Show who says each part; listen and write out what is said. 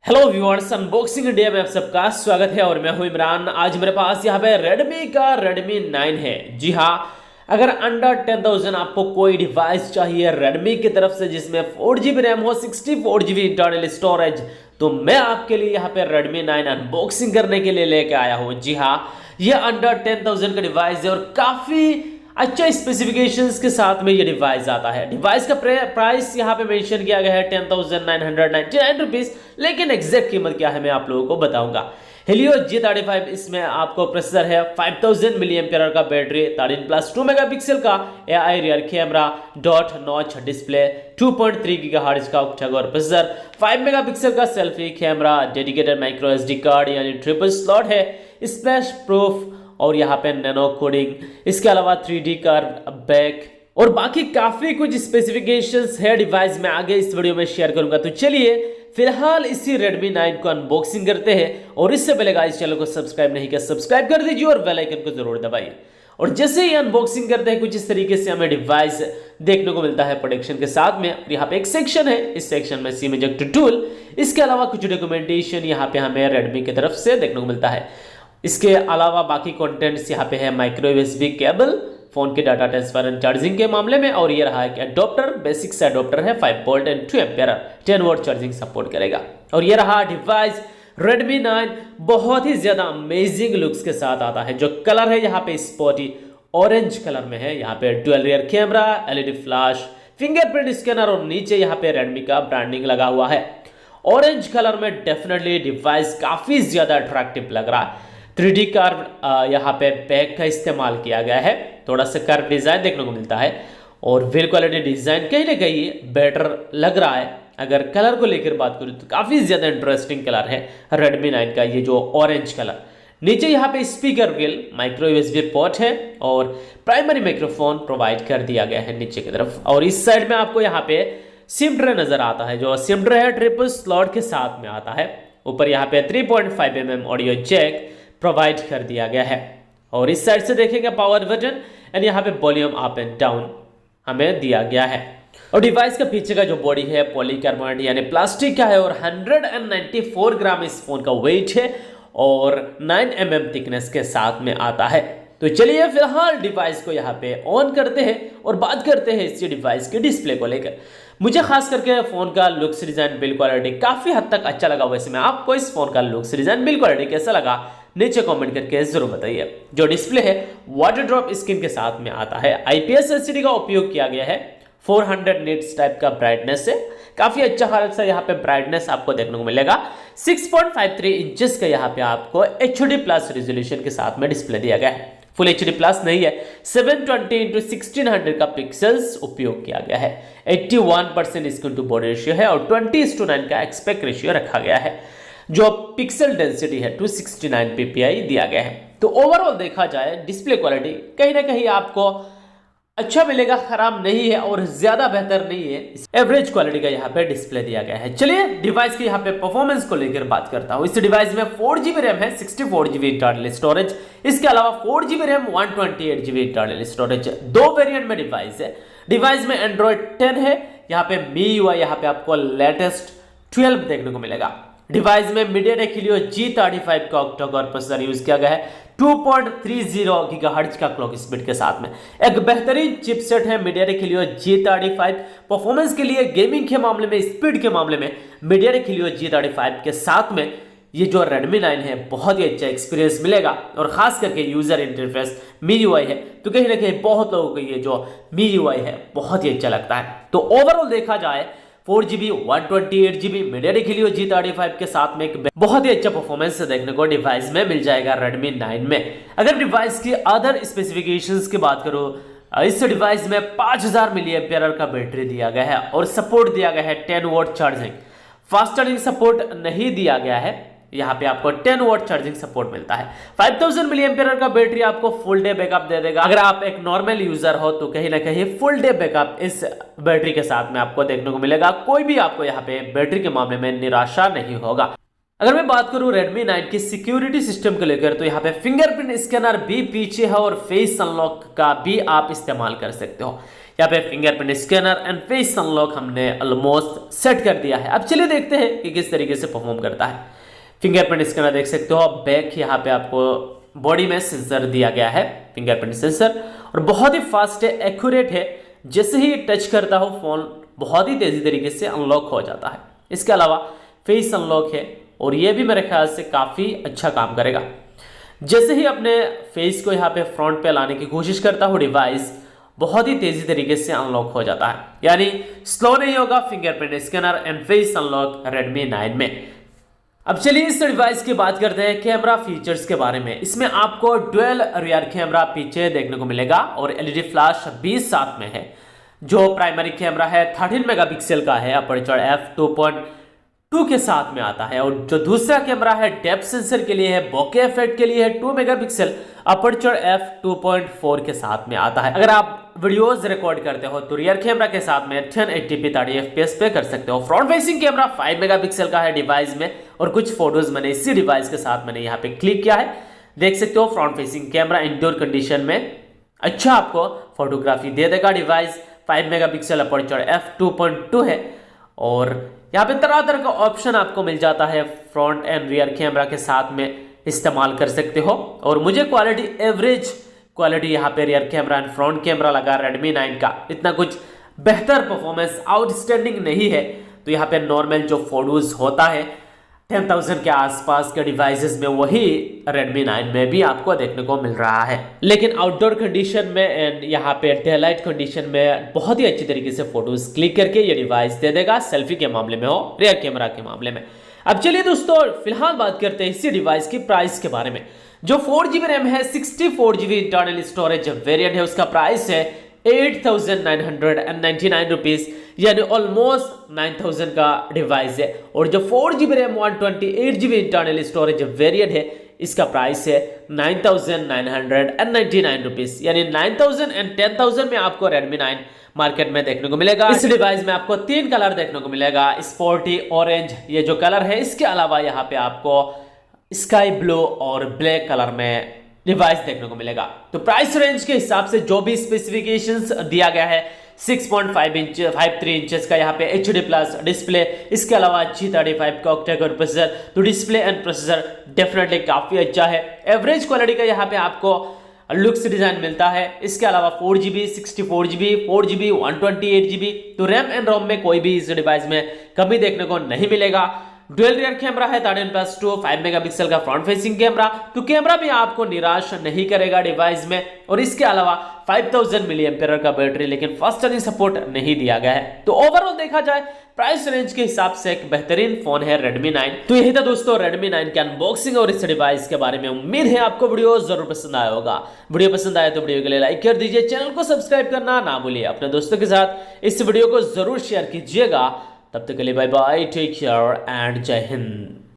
Speaker 1: Hello viewers, unboxing India में आप सबका स्वागत है और मैं हूं इमरान। आज मेरे पास यहाँ पे Redmi का Redmi 9 है। जी हाँ, अगर अंडर 10,000 आपको कोई डिवाइस चाहिए Redmi की तरफ से जिसमें 4GB रैम हो, 64GB इंटरनल स्टोरेज, तो मैं आपके लिए यहाँ पे Redmi 9 अनबॉक्सिंग करने के लिए लेके आया हूँ। जी हाँ, ये अंडर 10,000 का डिवाइस है और काफ़ी अच्छा स्पेसिफिकेशंस के साथ में ये डिवाइस आता है। डिवाइस का प्राइस यहाँ पे मेंशन किया गया है 10,999 रुपीस, लेकिन एग्जैक्ट कीमत क्या है मैं आप लोगों को बताऊंगा। Helio G35 इसमें आपको प्रोसेसर है, 5000 मिली एम्पियर का बैटरी, 13+2 मेगापिक्सल का AI rear camera, dot notch display, 2.3 gigahertz का ऑक्टा-कोर प्रोसेसर, 5 मेगापिक्सल का selfie camera, dedicated micro SD card यानी ट्रिपल स्लॉट है, स्प्लैश प्रूफ और यहाँ पे नैनो कोडिंग, इसके अलावा 3D कर्व बैक और बाकी काफी कुछ स्पेसिफिकेशंस है डिवाइस में आगे इस वीडियो में शेयर करूंगा। तो चलिए फिलहाल इसी Redmi 9 को अनबॉक्सिंग करते हैं और इससे पहले गाइस चैनल को सब्सक्राइब नहीं किया सब्सक्राइब कर दीजिए और बेल आइकन को जरूर दबाइए। और जैसे ही अनबॉक्सिंग करते हैं कुछ इस तरीके से हमें डिवाइस देखने को मिलता है प्रोटेक्शन के साथ में। यहाँ पे एक सेक्शन है, इस सेक्शन में सिम इजेक्टर टूल, इसके अलावा कुछ डॉक्यूमेंटेशन यहाँ पे हमें Redmi की तरफ से देखने को मिलता है। इसके अलावा बाकी कंटेंट्स यहाँ पे है माइक्रो यूएसबी केबल फोन के डाटा ट्रांसफर एंड चार्जिंग के मामले में, और ये रहा एक एडोप्टर, बेसिक से एडोप्टर है 5 volt and 2 ampere 10 volt charging support करेगा। और ये रहा डिवाइस Redmi 9, बहुत ही ज्यादा अमेजिंग लुक्स के साथ आता है। जो कलर है यहाँ पे स्पॉटी ऑरेंज कलर में है। यहाँ पे dual rear camera, LED flash, fingerprint scanner और नीचे यहाँ पे Redmi का ब्रांडिंग लगा हुआ है। ऑरेंज कलर में डेफिनेटली डिवाइस काफी ज्यादा अट्रैक्टिव लग रहा है। 3D कर्व यहाँ पे बैक का इस्तेमाल किया गया है, थोड़ा सा कर्व डिजाइन देखने को मिलता है और बिल्ड क्वालिटी डिजाइन कहीं ना कहीं बेटर लग रहा है। अगर कलर को लेकर बात करूँ तो काफी ज्यादा इंटरेस्टिंग कलर है Redmi 9 का ये जो ऑरेंज कलर। नीचे यहाँ पे speaker grill, micro USB port है और प्राइमरी माइक्रोफोन प्रोवाइड कर दिया गया है नीचे की तरफ। और इस साइड में आपको यहाँ पे सिम ट्रे नजर आता है। जो सिम ट्रे है ट्रिपल स्लॉट के साथ में आता है। ऊपर यहाँ पे 3.5 mm ऑडियो जैक प्रोवाइड कर दिया गया है। और इस साइड से देखेंगे पावर बटन एंड यहाँ पे वॉल्यूम अप एंड डाउन हमें दिया गया है। और डिवाइस का पीछे का जो बॉडी है पॉलीकार्बोनेट यानी प्लास्टिक का है और 194 ग्राम इस फोन का वेट है और 9 mm थिकनेस के साथ में आता है। तो चलिए फिलहाल डिवाइस को यहाँ पे ऑन करते हैं और बात करते हैं इस डिवाइस के डिस्प्ले को लेकर। मुझे खास करके फोन का लुक्स डिजाइन बिल्ड क्वालिटी काफी हद तक अच्छा लगा। वैसे में आपको इस फोन का लुक्स डिजाइन बिल्ड क्वालिटी कैसा लगा नीचे कमेंट करके जरूर बताइए। जो डिस्प्ले है वाटर ड्रॉप स्क्रीन के साथ में आता है। आईपीएस एलसीडी का उपयोग किया गया है। 400 निट्स टाइप का ब्राइटनेस है, काफी अच्छा खासा यहाँ पे ब्राइटनेस आपको देखने को मिलेगा। 6.53 इंचेस का यहाँ पे आपको HD प्लस रेजोल्यूशन के साथ में डिस्प्ले दिया गया है। फुल HD प्लस नहीं है, 720x1600 का पिक्सल्स उपयोग किया गया है। 81% स्क्रीन टू बॉडी रेशियो है और 20:9 का एस्पेक्ट रेशियो रखा गया है। जो पिक्सल डेंसिटी है 269 ppi दिया गया है। तो ओवरऑल देखा जाए डिस्प्ले क्वालिटी कहीं ना कहीं आपको अच्छा मिलेगा, खराब नहीं है और ज्यादा बेहतर नहीं है, एवरेज क्वालिटी का यहाँ पे डिस्प्ले दिया गया है। चलिए डिवाइस की यहाँ पे परफॉर्मेंस को लेकर बात करता हूँ। इस डिवाइस में 4GB रैम है, 64GB इंटरनल स्टोरेज, इसके अलावा 4GB RAM 128GB internal storage. दो वेरिएंट में डिवाइस है। डिवाइस में एंड्रॉइड 10 है। यहाँ पे MIUI यहाँ पे आपको लेटेस्ट 12 देखने को मिलेगा। डिवाइस में MediaTek Helio G35 का ऑक्टा-कोर प्रोसेसर यूज किया गया है, 2.30 गीगाहर्ट्ज का क्लॉक स्पीड के साथ में। एक बेहतरीन चिपसेट है MediaTek Helio G35। परफॉर्मेंस के लिए, गेमिंग के मामले में, स्पीड के मामले में MediaTek Helio G35 के साथ में ये जो Redmi 9 है बहुत ही अच्छा एक्सपीरियंस मिलेगा। और खास करके यूजर इंटरफेस MIUI है तो कहीं ना कहीं बहुत लोगों को ये जो MIUI है बहुत ही अच्छा लगता है। तो ओवरऑल देखा जाए 4GB 128GB MediaTek Helio G35 के साथ में एक बहुत ही अच्छा परफॉर्मेंस देखने को डिवाइस में मिल जाएगा Redmi 9 में। अगर डिवाइस की अदर स्पेसिफिकेशंस की बात करूं, इस डिवाइस में 5000 मिली एम्पियर का बैटरी दिया गया है और सपोर्ट दिया गया है 10 vote charging. Fast charging support नहीं दिया गया है, यहाँ पे आपको 10 वोट चार्जिंग सपोर्ट मिलता है। 5000 मिली एम्पियर का बैटरी आपको फुल डे बैकअप दे देगा। अगर आप एक नॉर्मल यूजर हो तो कहीं ना कहीं फुल डे बैकअप इस बैटरी के साथ में आपको देखने को मिलेगा। कोई भी आपको यहाँ पे बैटरी के मामले में निराशा नहीं होगा। अगर मैं बात करूं Redmi 9 की सिक्योरिटी सिस्टम को लेकर तो यहाँ पे फिंगरप्रिंट स्कैनर भी पीछे है और फेस अनलॉक का भी आप इस्तेमाल कर सकते हो। यहाँ पे fingerprint scanner and face unlock हमने ऑलमोस्ट सेट कर दिया है। अब चलिए देखते हैं कि किस तरीके से परफॉर्म करता है। फिंगरप्रिंट स्कैनर देख सकते हो, बैक यहाँ पे आपको बॉडी में सेंसर दिया गया है, फिंगरप्रिंट सेंसर, और बहुत ही फास्ट है, एक्यूरेट है। जैसे ही टच करता हो फोन बहुत ही तेजी तरीके से अनलॉक हो जाता है। इसके अलावा फेस अनलॉक है और ये भी मेरे ख्याल से काफ़ी अच्छा काम करेगा। जैसे ही अपने फेस को यहाँ पे फ्रंट पे लाने की कोशिश करता हूँ, डिवाइस बहुत ही तेजी तरीके से अनलॉक हो जाता है, यानी स्लो नहीं होगा fingerprint scanner and face unlock Redmi 9 में। अब चलिए इस डिवाइस की बात करते हैं कैमरा फीचर्स के बारे में। इसमें आपको डुअल रियर कैमरा पीछे देखने को मिलेगा और एलईडी फ्लैश 20 साथ में है। जो प्राइमरी कैमरा है 13 मेगापिक्सल का है, अपर्चर f2.2 के साथ में आता है। और जो दूसरा कैमरा है डेप्थ सेंसर के लिए है, बोके इफेक्ट के लिए है 2 मेगापिक्सल, अपर्चर f2.4 के साथ में आता है। अगर आप वीडियोस रिकॉर्ड करते हो तो रियर कैमरा के साथ में 1080p 30 fps पे कर सकते हो। फ्रंट फेसिंग कैमरा 5 मेगापिक्सल का है डिवाइस में, और कुछ फोटोज मैंने इसी डिवाइस के साथ मैंने यहाँ पे क्लिक किया है। देख सकते हो front facing camera indoor condition में अच्छा आपको फोटोग्राफी दे देगा डिवाइस। 5 मेगापिक्सल अपर्चर f2.2 है और यहाँ पे तरह तरह का ऑप्शन आपको मिल जाता है, फ्रंट एंड रियर कैमरा के साथ में इस्तेमाल कर सकते हो। और मुझे क्वालिटी एवरेज क्वालिटी यहाँ पे rear camera and front camera लगा Redmi 9 का, इतना कुछ बेहतर परफॉर्मेंस आउटस्टैंडिंग नहीं है। तो यहाँ पे नॉर्मल जो फोटोज होता है 10,000 के आसपास के डिवाइसेस में, वही Redmi 9 में भी आपको देखने को मिल रहा है। लेकिन आउटडोर कंडीशन में एंड यहाँ पे डे लाइट कंडीशन में बहुत ही अच्छी तरीके से फोटोज क्लिक करके ये डिवाइस दे देगा, सेल्फी के मामले में हो, रियर कैमरा के मामले में। अब चलिए दोस्तों फिलहाल बात करते हैं इसी डिवाइस की प्राइस के बारे में। जो 4GB रैम है, 64GB इंटरनल स्टोरेज वेरिएंट है, उसका प्राइस है 8,999 रुपीज, यानी ऑलमोस्ट 9,000 का डिवाइस है। और जो 4GB RAM 128GB internal storage variant है, इसका प्राइस है 9,999 रुपीज, यानी 9,000 एंड 10,000 में आपको Redmi 9 मार्केट में देखने को मिलेगा। इस डिवाइस में आपको 3 कलर देखने को मिलेगा, स्पोर्टी, ऑरेंज, ये जो कलर है। इसके अलावा यहाँ पे आपको स्काई ब्लू और ब्लैक कलर में डिवाइस देखने को मिलेगा। तो प्राइस रेंज के हिसाब से जो भी स्पेसिफिकेशंस दिया गया है, 6.5 इंच 53 इंचेस का यहाँ पे HD प्लस डिस्प्ले, इसके अलावा G35 का ऑक्टा-कोर प्रोसेसर, तो डिस्प्ले एंड प्रोसेसर डेफिनेटली काफी अच्छा है। एवरेज क्वालिटी का यहाँ पे आपको लुक्स डिजाइन मिलता है। इसके अलावा 4GB 64GB 4GB 128GB, तो रैम एंड रोम में कोई भी इस डिवाइस में कमी देखने को नहीं मिलेगा। डुअल रियर कैमरा है 13+2, 5 मेगापिक्सल का फ्रंट फेसिंग कैमरा, तो कैमरा भी आपको निराश नहीं करेगा डिवाइस में। और इसके अलावा 5000 mAh का बैटरी, लेकिन फास्ट चार्जिंग सपोर्ट नहीं दिया गया है। तो ओवरऑल देखा जाए प्राइस रेंज के हिसाब से एक बेहतरीन फोन है Redmi 9। तो यही था दोस्तों Redmi 9 के अनबॉक्सिंग और इस डिवाइस के बारे में। उम्मीद है आपको वीडियो जरूर पसंद आया होगा। वीडियो पसंद आए तो वीडियो के लिए लाइक कर दीजिए, चैनल को सब्सक्राइब करना ना भूलिए, अपने दोस्तों के साथ इस वीडियो को जरूर शेयर कीजिएगा। तब तक के लिए bye bye, take care and Jai Hind.